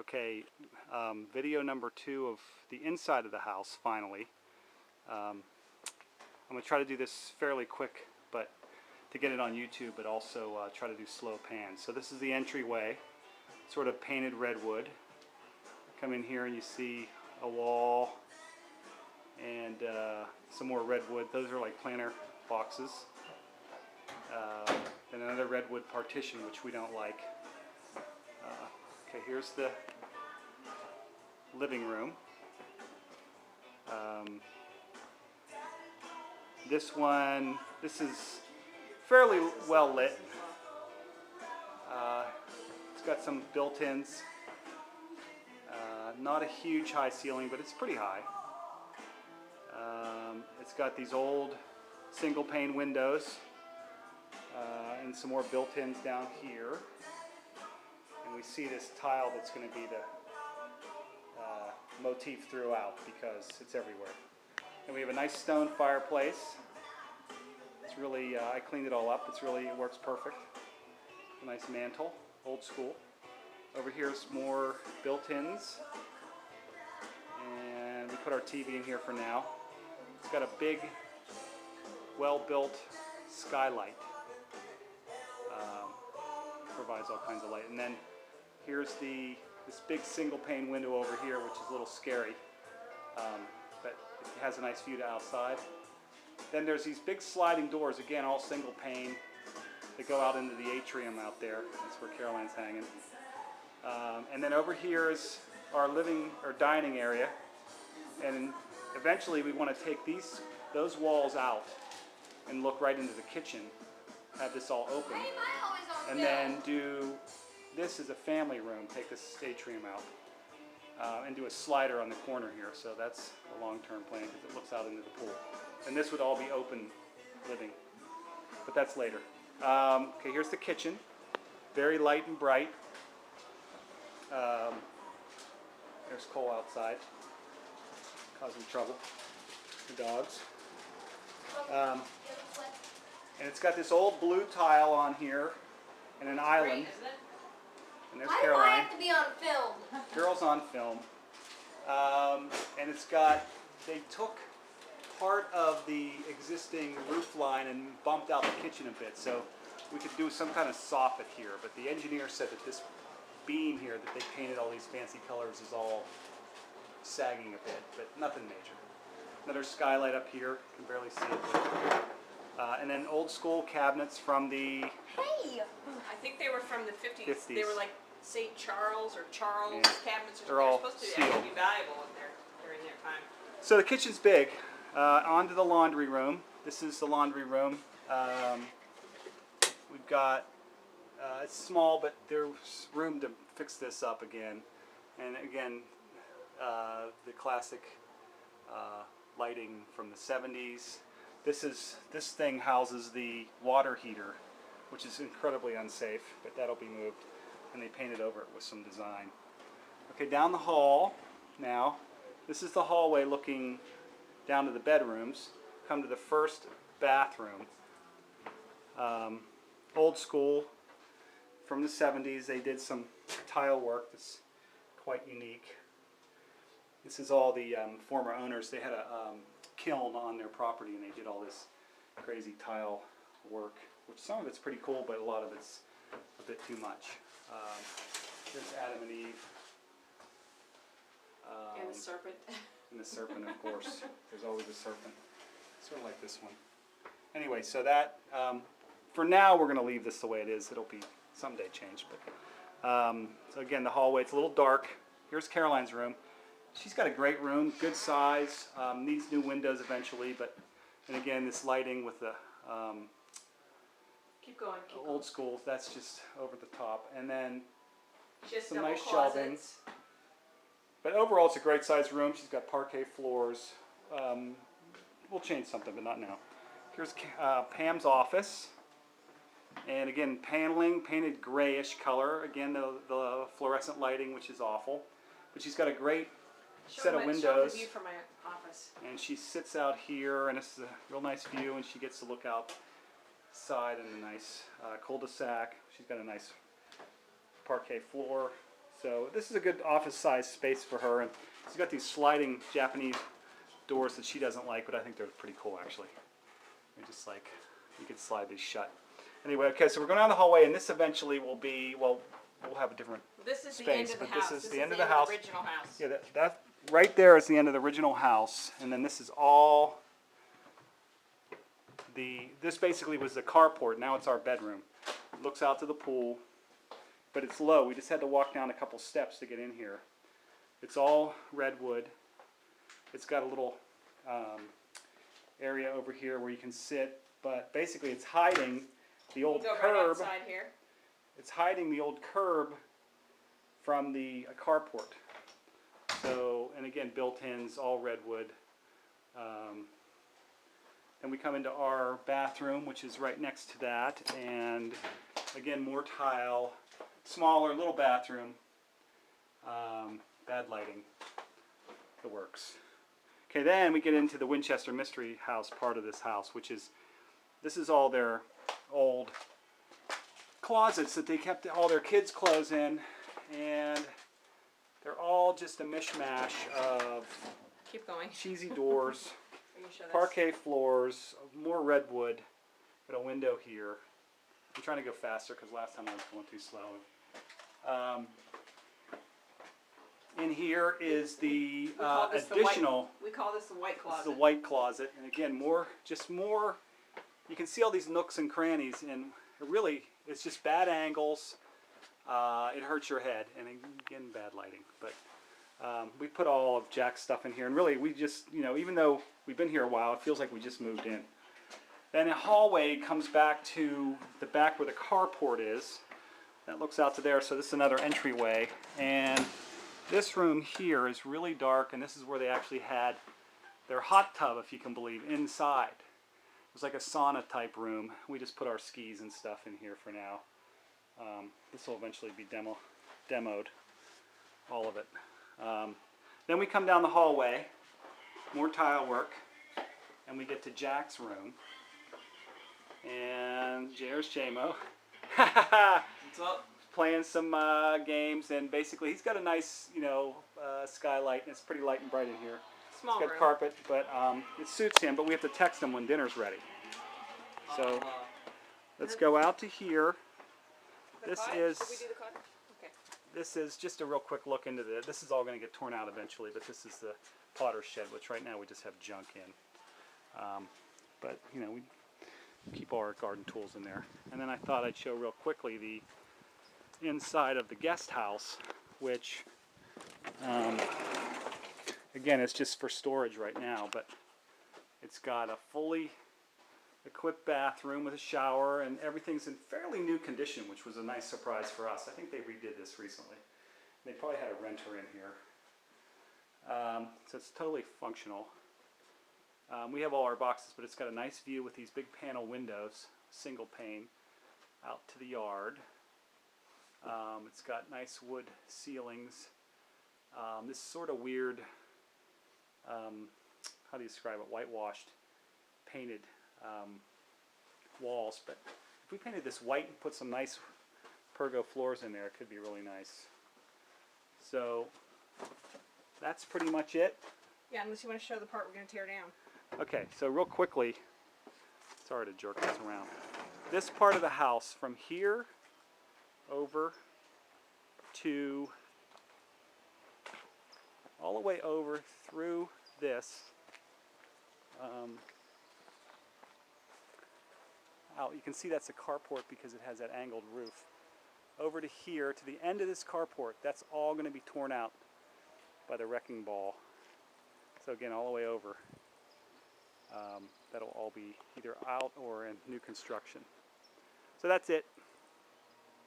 Okay, video number 2 of the inside of the house, finally. I'm going to try to do this fairly quick, but to get it on YouTube, but also try to do slow pans. So this is the entryway, sort of painted redwood. Come in here and you see a wall and some more redwood. Those are like planter boxes. And another redwood partition, which we don't like. Okay, here's the living room. This is fairly well lit. It's got some built-ins. Not a huge high ceiling, but it's pretty high. It's got these old single pane windows and some more built-ins down here. And we see this tile that's going to be the motif throughout because it's everywhere. And we have a nice stone fireplace. It's really, I cleaned it all up. It works perfect. A nice mantle, old school. Over here's more built-ins. And we put our TV in here for now. It's got a big, well-built skylight. Provides all kinds of light. And then here's this big single pane window over here, which is a little scary, but it has a nice view to outside. Then there's these big sliding doors, again all single pane, that go out into the atrium out there. That's where Caroline's hanging. And then over here is our dining area, and eventually we want to take those walls out and look right into the kitchen, have this all open, and then do this as a family room, take this atrium out, and do a slider on the corner here. So that's a long-term plan because it looks out into the pool. And this would all be open living, but that's later. Okay, here's the kitchen, very light and bright. There's Cole outside, causing trouble, the dogs. And it's got this old blue tile on here and an island. Great, isn't it? And there's Why Caroline. do I have to be on film? Girl's on film. And it's got, they took part of the existing roof line and bumped out the kitchen a bit, so we could do some kind of soffit here. But the engineer said that this beam here that they painted all these fancy colors is all sagging a bit, but nothing major. Another skylight up here, you can barely see it. And then old school cabinets from the Hey! I think they were from the 50s. 50s. They were like St. Charles or Charles Yeah. cabinets or They're something. all They're supposed to sealed. actually be valuable during their time. So the kitchen's big. Onto the laundry room. This is the laundry room. We've got, it's small, but there's room to fix this up again. And again, the classic lighting from the 70s. This thing houses the water heater, which is incredibly unsafe, but that'll be moved. And they painted over it with some design. Okay, down the hall now. This is the hallway looking down to the bedrooms. Come to the first bathroom. Old school from the 70s. They did some tile work that's quite unique. This is all the former owners. They had a kiln on their property and they did all this crazy tile work, which some of it's pretty cool, but a lot of it's a bit too much. Here's Adam and Eve. And the serpent. And the serpent, of course. There's always a serpent. Sort of like this one. Anyway, so that, for now, we're going to leave this the way it is. It'll be someday changed. But so again, the hallway, it's a little dark. Here's Caroline's room. She's got a great room, good size, needs new windows eventually. And again, this lighting with the Keep going. old school, that's just over the top. And then She has some double nice closets. shelving. But overall, it's a great sized room. She's got parquet floors. We'll change something, but not now. Here's Pam's office. And again, painted grayish color. Again, the fluorescent lighting, which is awful. But she's got a great set of windows. Show the view from my office. And she sits out here, and this is a real nice view, and she gets to look outside in a nice cul-de-sac. She's got a nice parquet floor, So this is a good office-sized space for her, and she's got these sliding Japanese doors that she doesn't like, but I think they're pretty cool actually. They're just like, you can slide these shut. Anyway, okay, so we're going down the hallway, and this eventually will be, well, we'll have a different This is the space, end of the but house. this is This the end of the house. original house. Yeah, that right there is the end of the original house, and then this is all this basically was the carport. Now it's our bedroom. It looks out to the pool, but it's low. We just had to walk down a couple steps to get in here. It's all redwood. It's got a little area over here where you can sit, but basically it's hiding the old Go right curb. outside here. It's hiding the old curb from the carport. So, and again, built-ins, all redwood. Then we come into our bathroom, which is right next to that, and again, more tile, smaller little bathroom, bad lighting, the works. Okay, then we get into the Winchester Mystery House part of this house, which is, this is all their old closets that they kept all their kids' clothes in, and they're all just a mishmash of Keep going. cheesy doors, Are you sure that's- parquet floors, more redwood, got a window here. I'm trying to go faster because last time I was going too slow. In here is the We call this the additional, we call this the white this closet. is the white closet, and again, more, you can see all these nooks and crannies, and it really, it's just bad angles. It hurts your head, and again, bad lighting. But we put all of Jack's stuff in here, and really, we just, even though we've been here a while, it feels like we just moved in. Then a hallway comes back to the back where the carport is. That looks out to there, so this is another entryway. And this room here is really dark, and this is where they actually had their hot tub, if you can believe, inside. It was like a sauna type room. We just put our skis and stuff in here for now. This will eventually be demoed, all of it. Then we come down the hallway, more tile work, and we get to Jack's room. And there's JMO. What's up? Playing some games, and basically he's got a nice, skylight, and it's pretty light and bright in here. Small It's got room. carpet, but it suits him, but we have to text him when dinner's ready. So let's go out to here. The This cot? is Should we do the cot? Okay. this is just a real quick look into this is all going to get torn out eventually, but this is the potter's shed, which right now we just have junk in. But we keep all our garden tools in there. And then I thought I'd show real quickly the inside of the guest house, which again, it's just for storage right now, but it's got a fully equipped bathroom with a shower, and everything's in fairly new condition, which was a nice surprise for us. I think they redid this recently. They probably had a renter in here. So it's totally functional. We have all our boxes, but it's got a nice view with these big panel windows, single pane, out to the yard. It's got nice wood ceilings. This sort of weird, how do you describe it, whitewashed, painted walls. But if we painted this white and put some nice pergo floors in there, it could be really nice. So that's pretty much it. Yeah, unless you want to show the part we're going to tear down. Okay, so real quickly, sorry to jerk this around. This part of the house, from here over to all the way over through this, out, you can see that's a carport because it has that angled roof. Over to here, to the end of this carport, that's all going to be torn out by the wrecking ball. So again, all the way over. That'll all be either out or in new construction. So that's it.